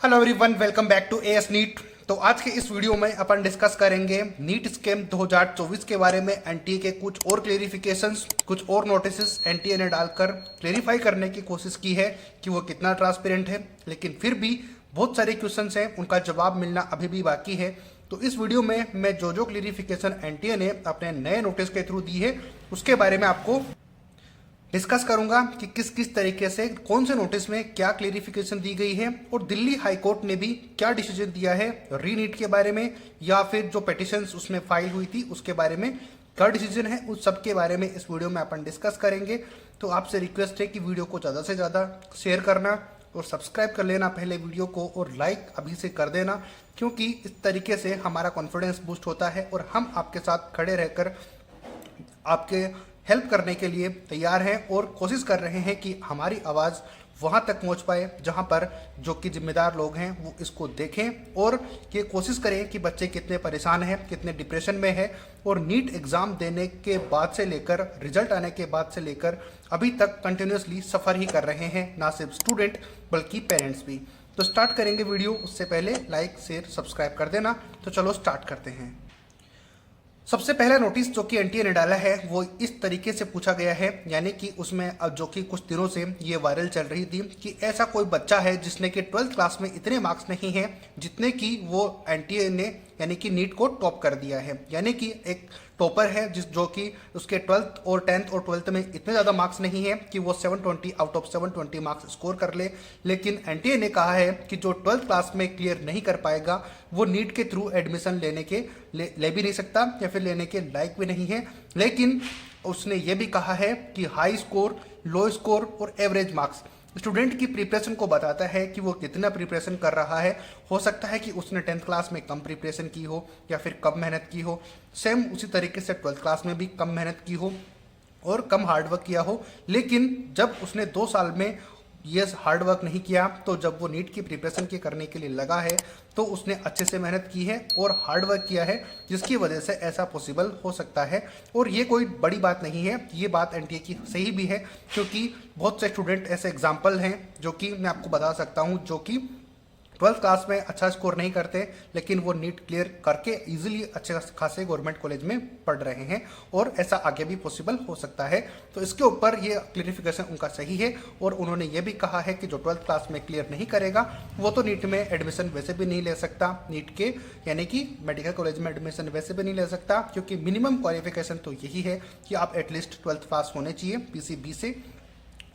Hello everyone, welcome back to AS NEET. तो आज के इस वीडियो में अपन डिस्कस करेंगे नीट स्कैम 2024 के बारे में। एनटीए के कुछ और क्लेरिफिकेशंस, कुछ और नोटिस एनटीए ने डालकर क्लेरिफाई करने की कोशिश की है कि वो कितना ट्रांसपेरेंट है, लेकिन फिर भी बहुत सारे क्वेश्चंस हैं, उनका जवाब मिलना अभी भी बाकी है। तो इस वीडियो में मैं जो क्लेरिफिकेशन एनटीए ने अपने नए नोटिस के थ्रू दी है उसके बारे में आपको डिस्कस करूंगा कि किस किस तरीके से कौन से नोटिस में क्या क्लेरिफिकेशन दी गई है और दिल्ली हाई कोर्ट ने भी क्या डिसीजन दिया है रीनीट के बारे में, या फिर जो पिटिशंस उसमें फाइल हुई थी उसके बारे में क्या डिसीजन है, उस सब के बारे में इस वीडियो में अपन डिस्कस करेंगे। तो आपसे रिक्वेस्ट है कि वीडियो को ज़्यादा से ज़्यादा शेयर करना और सब्सक्राइब कर लेना पहले वीडियो को, और लाइक अभी से कर देना, क्योंकि इस तरीके से हमारा कॉन्फिडेंस बूस्ट होता है और हम आपके साथ खड़े रहकर आपके हेल्प करने के लिए तैयार हैं और कोशिश कर रहे हैं कि हमारी आवाज़ वहाँ तक पहुँच पाए जहाँ पर जो कि जिम्मेदार लोग हैं वो इसको देखें और ये कोशिश करें कि बच्चे कितने परेशान हैं, कितने डिप्रेशन में है, और नीट एग्ज़ाम देने के बाद से लेकर रिजल्ट आने के बाद से लेकर अभी तक कंटिन्यूसली सफ़र ही कर रहे हैं, ना सिर्फ स्टूडेंट बल्कि पेरेंट्स भी। तो स्टार्ट करेंगे वीडियो, उससे पहले लाइक शेयर सब्सक्राइब कर देना। तो चलो स्टार्ट करते हैं। सबसे पहला नोटिस जो कि एनटीए ने डाला है वो इस तरीके से पूछा गया है, यानी कि उसमें अब जो कि कुछ दिनों से ये वायरल चल रही थी कि ऐसा कोई बच्चा है जिसने कि 12th क्लास में इतने मार्क्स नहीं हैं जितने कि वो एनटीए ने यानी कि नीट को टॉप कर दिया है। यानी कि एक टॉपर है जो कि उसके 12th और 10th और 12th में इतने ज़्यादा मार्क्स नहीं है कि वो 720 आउट ऑफ 720 मार्क्स स्कोर कर ले, लेकिन एनटीए ने कहा है कि जो 12th क्लास में क्लियर नहीं कर पाएगा वो नीट के थ्रू एडमिशन ले भी नहीं सकता या फिर लेने के लायक भी नहीं है। लेकिन उसने ये भी कहा है कि हाई स्कोर, लो स्कोर और एवरेज मार्क्स स्टूडेंट की प्रिपरेशन को बताता है कि वो कितना प्रिपरेशन कर रहा है। हो सकता है कि उसने 10th क्लास में कम प्रिपरेशन की हो या फिर कम मेहनत की हो, सेम उसी तरीके से 12th क्लास में भी कम मेहनत की हो और कम हार्डवर्क किया हो, लेकिन जब उसने 2 साल में ये हार्ड वर्क नहीं किया तो जब वो नीट की प्रिपरेशन के करने के लिए लगा है तो उसने अच्छे से मेहनत की है और हार्ड वर्क किया है, जिसकी वजह से ऐसा पॉसिबल हो सकता है। और ये कोई बड़ी बात नहीं है, ये बात एनटीए की सही भी है, क्योंकि बहुत से स्टूडेंट ऐसे एग्जाम्पल हैं जो कि मैं आपको बता सकता हूँ जो कि 12th क्लास में अच्छा स्कोर नहीं करते लेकिन वो नीट क्लियर करके इजीली अच्छे खासे गवर्नमेंट कॉलेज में पढ़ रहे हैं, और ऐसा आगे भी पॉसिबल हो सकता है। तो इसके ऊपर ये क्लियरिफिकेशन उनका सही है। और उन्होंने ये भी कहा है कि जो 12th क्लास में क्लियर नहीं करेगा वो तो नीट में एडमिशन वैसे भी नहीं ले सकता, नीट के यानी कि मेडिकल कॉलेज में एडमिशन वैसे भी नहीं ले सकता, क्योंकि मिनिमम क्वालिफिकेशन तो यही है कि आप एटलीस्ट 12th पास होने चाहिए पीसीबी से,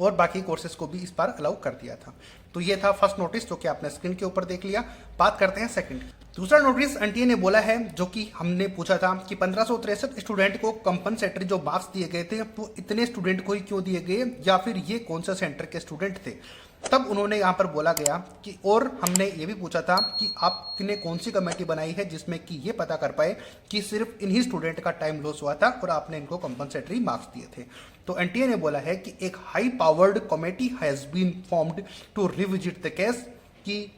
और बाकी कोर्सेज को भी इस बार अलाउ कर दिया था। तो ये था फर्स्ट नोटिस जो कि आपने स्क्रीन के ऊपर देख लिया। बात करते हैं सेकंड। दूसरा नोटिस एनटीए ने बोला है जो कि हमने पूछा था कि 1563 स्टूडेंट को कंपनसेटरी जो मार्क्स दिए गए थे वो इतने स्टूडेंट को ही क्यों दिए गए, या फिर ये कौन सा सेंटर के स्टूडेंट थे। तब उन्होंने यहाँ पर बोला गया कि, और हमने ये भी पूछा था कि आपने कौन सी कमेटी बनाई है जिसमें कि ये पता कर पाए कि सिर्फ इन्हीं स्टूडेंट का टाइम लॉस हुआ था और आपने इनको कंपनसेटरी मार्क्स दिए थे। तो एनटीए ने बोला है कि एक high powered committee has been formed to revisit the case, कि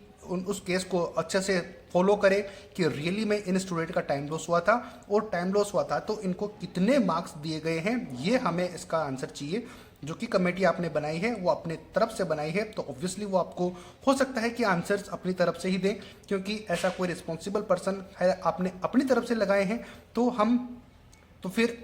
उस केस को अच्छे से फॉलो करें कि रियली में इन स्टूडेंट का टाइम लॉस हुआ था, और टाइम लॉस हुआ था तो इनको कितने मार्क्स दिए गए हैं, ये हमें इसका आंसर चाहिए। जो कि कमेटी आपने बनाई है वो अपने तरफ से बनाई है, तो ऑब्वियसली वो आपको हो सकता है कि आंसर्स अपनी तरफ से ही दें, क्योंकि ऐसा कोई रिस्पॉन्सिबल पर्सन है, आपने अपनी तरफ से लगाए हैं तो फिर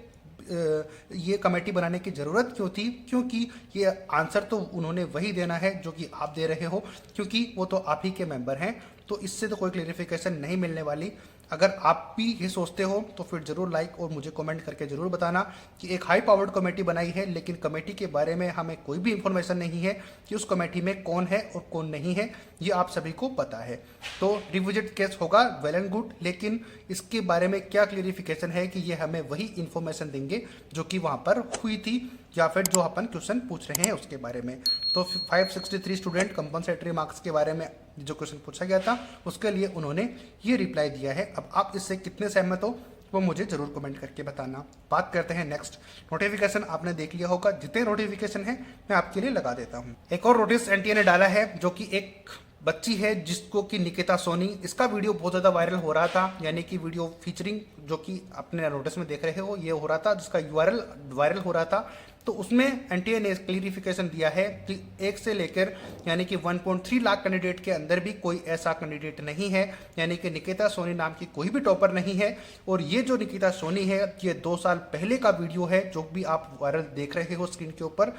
ये कमेटी बनाने की ज़रूरत क्यों थी, क्योंकि ये आंसर तो उन्होंने वही देना है जो कि आप दे रहे हो, क्योंकि वो तो आप ही के मेंबर हैं। तो इससे तो कोई क्लेरिफिकेशन नहीं मिलने वाली। अगर आप भी ये सोचते हो तो फिर ज़रूर लाइक और मुझे कमेंट करके ज़रूर बताना कि एक हाई पावर्ड कमेटी बनाई है लेकिन कमेटी के बारे में हमें कोई भी इंफॉर्मेशन नहीं है कि उस कमेटी में कौन है और कौन नहीं है, ये आप सभी को पता है। तो रिविजिट केस होगा, वेल एंड गुड, लेकिन इसके बारे में क्या क्लियरिफिकेशन है कि ये हमें वही इन्फॉर्मेशन देंगे जो कि वहाँ पर हुई थी या फिर जो अपन क्वेश्चन पूछ रहे हैं उसके बारे में। तो 563 स्टूडेंट कंपनसेटरी मार्क्स के बारे में जो क्वेश्चन पूछा गया था उसके लिए उन्होंने ये रिप्लाई दिया है। अब आप इससे कितने सहमत हो वो मुझे जरूर कमेंट करके बताना। बात करते हैं नेक्स्ट नोटिफिकेशन। आपने देख लिया होगा, जितने नोटिफिकेशन है मैं आपके लिए लगा देता हूँ। एक और नोटिस एनटीए ने डाला है जो कि एक बच्ची है जिसको कि निकिता सोनी, इसका वीडियो बहुत ज़्यादा वायरल हो रहा था, यानी कि वीडियो फीचरिंग जो कि अपने नोटिस में देख रहे हो ये हो रहा था, जिसका यूआरएल वायरल हो रहा था। तो उसमें एनटीए ने क्लियरिफिकेशन दिया है कि 1 से लेकर यानी कि 1.3 लाख कैंडिडेट के अंदर भी कोई ऐसा कैंडिडेट नहीं है, यानी कि निकिता सोनी नाम की कोई भी टॉपर नहीं है। और ये जो निकिता सोनी है ये 2 साल पहले का वीडियो है जो भी आप वायरल देख रहे हो स्क्रीन के ऊपर,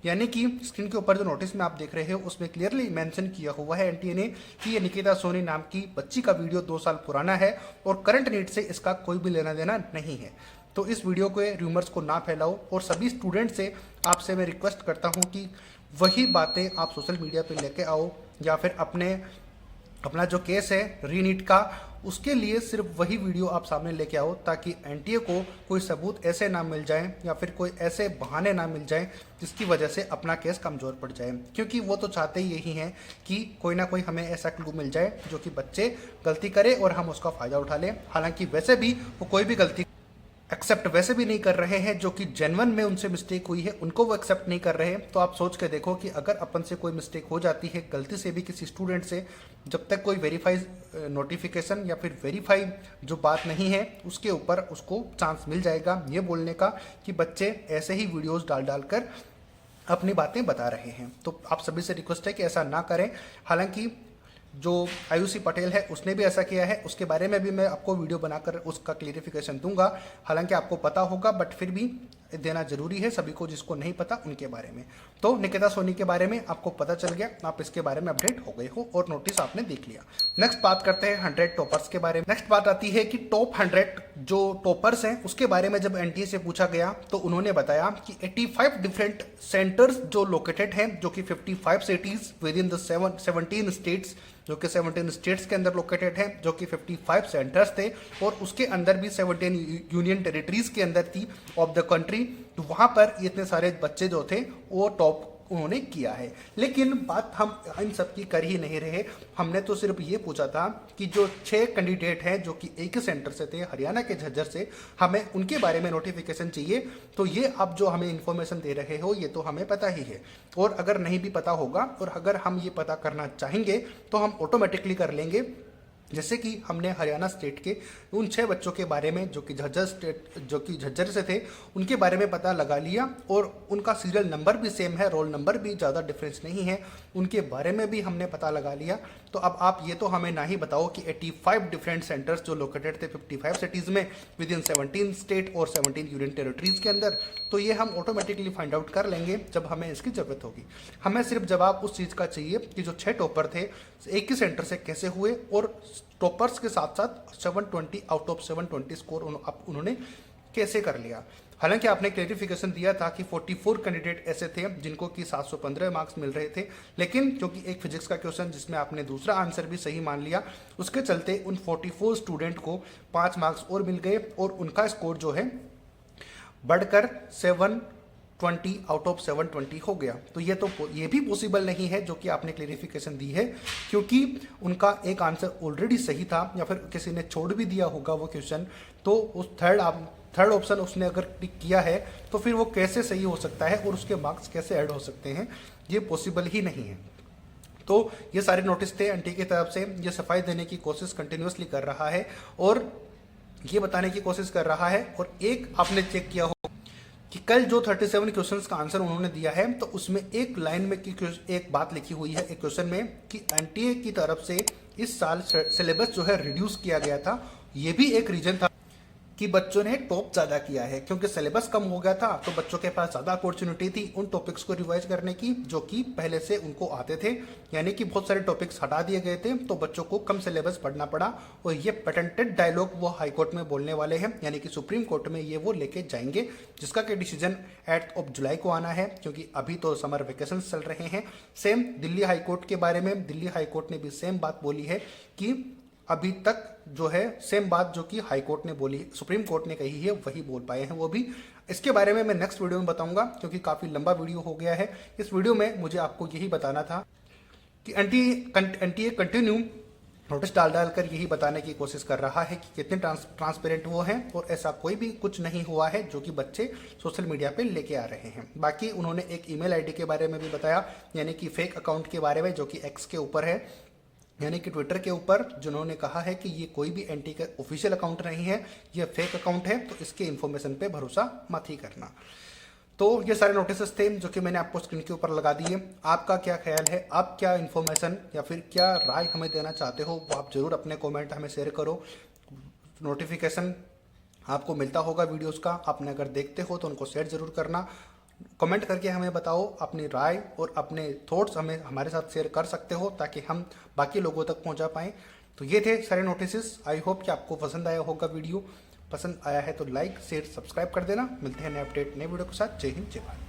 यानी कि स्क्रीन के ऊपर जो नोटिस में आप देख रहे हो उसमें क्लियरली मेंशन किया हुआ है एनटीए ने कि ये निकिता सोनी नाम की बच्ची का वीडियो 2 साल पुराना है और करंट नीट से इसका कोई भी लेना देना नहीं है। तो इस वीडियो के रूमर्स को ना फैलाओ और सभी स्टूडेंट से आपसे मैं रिक्वेस्ट करता हूँ कि वही बातें आप सोशल मीडिया पे लेके आओ, या फिर अपना जो केस है रीनीट का उसके लिए सिर्फ वही वीडियो आप सामने लेके आओ, ताकि एनटीए को कोई सबूत ऐसे ना मिल जाए या फिर कोई ऐसे बहाने ना मिल जाए जिसकी वजह से अपना केस कमज़ोर पड़ जाए। क्योंकि वो तो चाहते ही यही हैं कि कोई ना कोई हमें ऐसा क्लू मिल जाए जो कि बच्चे गलती करे और हम उसका फ़ायदा उठा लें। हालांकि वैसे भी वो कोई भी गलती एक्सेप्ट वैसे भी नहीं कर रहे हैं, जो कि जेन्युइन में उनसे मिस्टेक हुई है उनको वो एक्सेप्ट नहीं कर रहे हैं। तो आप सोच के देखो कि अगर अपन से कोई मिस्टेक हो जाती है गलती से भी किसी स्टूडेंट से, जब तक कोई वेरीफाई नोटिफिकेशन या फिर वेरीफाई जो बात नहीं है उसके ऊपर उसको चांस मिल जाएगा ये बोलने का कि बच्चे ऐसे ही वीडियोस डाल कर अपनी बातें बता रहे हैं। तो आप सभी से रिक्वेस्ट है कि ऐसा ना करें। हालांकि जो आयुषी पटेल है उसने भी ऐसा किया है, उसके बारे में भी मैं आपको वीडियो बनाकर उसका क्लियरिफिकेशन दूंगा। हालांकि आपको पता होगा बट फिर भी देना जरूरी है सभी को जिसको नहीं पता उनके बारे में। तो निकिता सोनी के बारे में आपको पता चल गया, आप इसके बारे में अपडेट हो गए हो और नोटिस आपने देख लिया। नेक्स्ट बात करते हैं 100 टॉपर्स के बारे में। नेक्स्ट बात आती है कि टॉप 100 जो टॉपर्स हैं उसके बारे में जब एनटीए से पूछा गया तो उन्होंने बताया कि 85 डिफरेंट सेंटर्स जो लोकेटेड हैं, जो कि 55 cities with in the 17 states, जो कि 17 स्टेट्स के अंदर लोकेटेड है, जो कि 55 सेंटर्स थे और उसके अंदर भी 17 यूनियन टेरिटरीज के अंदर थी ऑफ द कंट्री। तो वहाँ पर इतने सारे बच्चे जो थे वो टॉप उन्होंने किया है। लेकिन बात हम इन सब की कर ही नहीं रहे, हमने तो सिर्फ ये पूछा था कि जो 6 कैंडिडेट हैं जो कि एक ही सेंटर से थे, हरियाणा के झज्जर से, हमें उनके बारे में नोटिफिकेशन चाहिए। तो ये आप जो हमें इन्फॉर्मेशन दे रहे हो ये तो हमें पता ही है, और अगर नहीं भी पता होगा और अगर हम ये पता करना चाहेंगे तो हम ऑटोमेटिकली कर लेंगे। जैसे कि हमने हरियाणा स्टेट के उन 6 बच्चों के बारे में जो कि झज्जर से थे उनके बारे में पता लगा लिया, और उनका सीरियल नंबर भी सेम है, रोल नंबर भी ज़्यादा डिफरेंस नहीं है, उनके बारे में भी हमने पता लगा लिया। तो अब आप ये तो हमें ना ही बताओ कि 85 डिफरेंट सेंटर्स जो लोकेटेड थे 55 सिटीज़ में विद इन 17 स्टेट और 17 यूनियन टेरिटरीज के अंदर, तो ये हम ऑटोमेटिकली फाइंड आउट कर लेंगे जब हमें इसकी ज़रूरत होगी। हमें सिर्फ जवाब उस चीज़ का चाहिए कि जो 6 टॉपर थे एक ही सेंटर से कैसे हुए, और टॉपर्स के साथ साथ 720 आउट ऑफ 720 स्कोर उन्होंने कैसे कर लिया। हालांकि आपने क्लैरिफिकेशन दिया था कि 44 कैंडिडेट ऐसे थे जिनको कि 715 मार्क्स मिल रहे थे, लेकिन क्योंकि एक फिजिक्स का क्वेश्चन जिसमें आपने दूसरा आंसर भी सही मान लिया, उसके चलते उन 44 स्टूडेंट को 5 मार्क्स और मिल गए और उनका स्कोर जो है बढ़कर 720 आउट ऑफ 720 हो गया। तो ये भी पॉसिबल नहीं है जो कि आपने क्लेरिफिकेशन दी है, क्योंकि उनका एक आंसर ऑलरेडी सही था या फिर किसी ने छोड़ भी दिया होगा वो क्वेश्चन। तो उस थर्ड ऑप्शन उसने अगर टिक किया है तो फिर वो कैसे सही हो सकता है और उसके मार्क्स कैसे ऐड हो सकते हैं, ये पॉसिबल ही नहीं है। तो ये सारे नोटिस थे एनटीए की तरफ से, ये सफाई देने की कोशिश कंटिन्यूसली कर रहा है और ये बताने की कोशिश कर रहा है। और एक आपने चेक किया हो कि कल जो 37 क्वेश्चंस का आंसर उन्होंने दिया है तो उसमें एक लाइन में एक बात लिखी हुई है एक क्वेश्चन में कि एनटीए की तरफ से इस साल सिलेबस जो है रिड्यूस किया गया था। ये भी एक रीजन था कि बच्चों ने टॉप ज़्यादा किया है, क्योंकि सिलेबस कम हो गया था तो बच्चों के पास ज़्यादा अपॉर्चुनिटी थी उन टॉपिक्स को रिवाइज करने की जो कि पहले से उनको आते थे। यानी कि बहुत सारे टॉपिक्स हटा दिए गए थे तो बच्चों को कम सिलेबस पढ़ना पड़ा। और ये पेटेंटेड डायलॉग वो हाई कोर्ट में बोलने वाले हैं, यानी कि सुप्रीम कोर्ट में ये वो लेके जाएंगे, जिसका कि डिसीजन 8 जुलाई को आना है, क्योंकि अभी तो समर वेकेशन चल रहे हैं। सेम दिल्ली हाई कोर्ट के बारे में दिल्ली हाई कोर्ट ने भी सेम बात बोली है कि अभी तक जो है सेम बात जो कि हाई कोर्ट ने बोली, सुप्रीम कोर्ट ने कही है, वही बोल पाए हैं वो भी। इसके बारे में मैं नेक्स्ट वीडियो में बताऊंगा, क्योंकि काफ़ी लंबा वीडियो हो गया है। इस वीडियो में मुझे आपको यही बताना था कि एनटीए कंटिन्यू नोटिस डाल कर यही बताने की कोशिश कर रहा है कि कितने ट्रांसपेरेंट वो हैं, और ऐसा कोई भी कुछ नहीं हुआ है जो कि बच्चे सोशल मीडिया पे लेके आ रहे हैं। बाकी उन्होंने एक ईमेल आईडी के बारे में भी बताया, यानी कि फेक अकाउंट के बारे में जो कि एक्स के ऊपर है, यानी कि ट्विटर के ऊपर जिन्होंने कहा है कि ये कोई भी एनटी का ऑफिशियल अकाउंट नहीं है, ये फेक अकाउंट है, तो इसके इन्फॉर्मेशन पे भरोसा मत ही करना। तो ये सारे नोटिस थे जो कि मैंने आपको स्क्रीन के ऊपर लगा दिए। आपका क्या ख्याल है, आप क्या इन्फॉर्मेशन या फिर क्या राय हमें देना चाहते हो, वो आप जरूर अपने कमेंट हमें शेयर करो। नोटिफिकेशन आपको मिलता होगा वीडियोस का, आपने अगर देखते हो तो उनको शेयर जरूर करना। कमेंट करके हमें बताओ अपनी राय और अपने थॉट्स हमें हमारे साथ शेयर कर सकते हो, ताकि हम बाकी लोगों तक पहुंचा पाएँ। तो ये थे सारे नोटिस। आई होप कि आपको पसंद आया होगा वीडियो। पसंद आया है तो लाइक शेयर सब्सक्राइब कर देना। मिलते हैं नए अपडेट नए वीडियो के साथ। जय हिंद जय भारत।